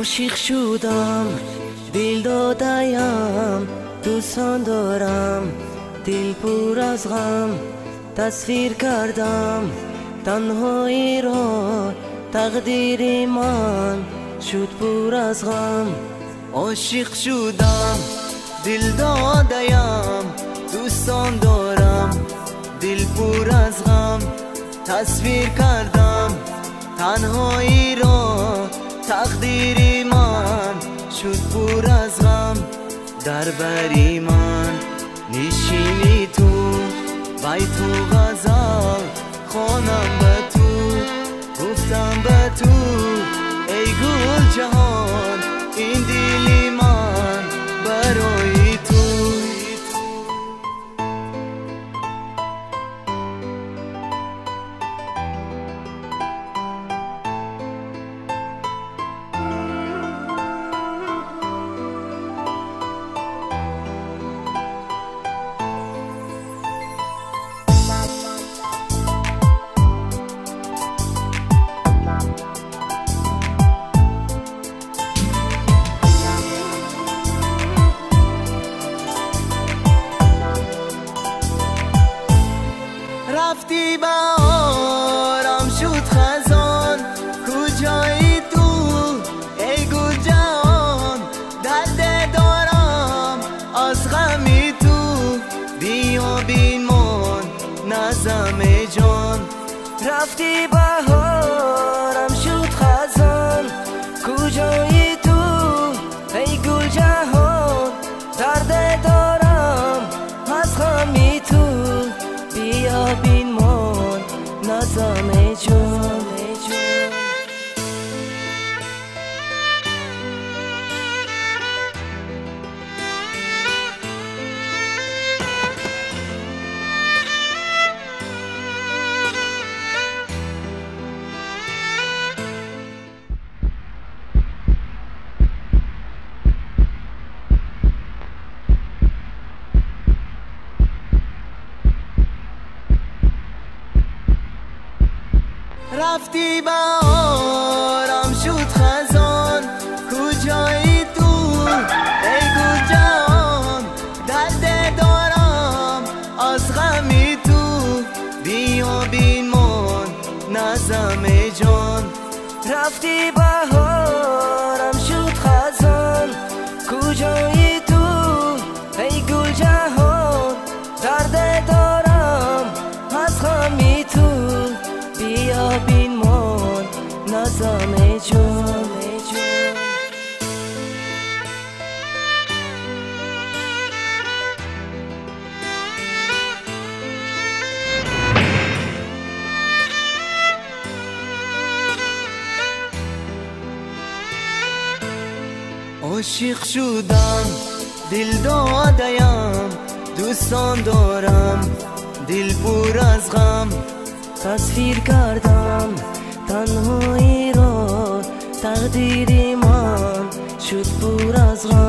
عاشق شدم، دل دادیم، دوستان دارم، دل پر از غم. تصویر کردم تنهایی را، تقدیر من شد پر از غم. عاشق شدم، دل دادیم، دوستان دارم، دل پر از غم. تصویر کردم تنهایی را، تقدیر من شد پر از غم. در بری من نشینی تو، بیت و غزل خوانم به تو، گفتم به تو ای گل جهان، این دلی من برای تو. رفتی بهارم شد خزان، کجایی تو ای گل جهان؟ درد دارم از غمی تو، بیا بیمان نظم جان. رفتی بهارم شد خزان، کجایی تو ای گل جهان؟ درد دارم از غمی تو، بیا بیمان نظم جان. رفتی بهارم شد خزان، کجایی تو ای گل جهان؟ درد دارم از غمی تو، بیا بیمان نظم جان. رفتی بهارم شد خزان، کجایی تو ای گل جهان؟ درد دارم از غمی تو، بیا بیمان نظم جان. عاشق شدم، دل دادیم، دوستان دارم، دل پر از غم. تصویر کردم تنهایی را، تقدیر من شد پر از غم.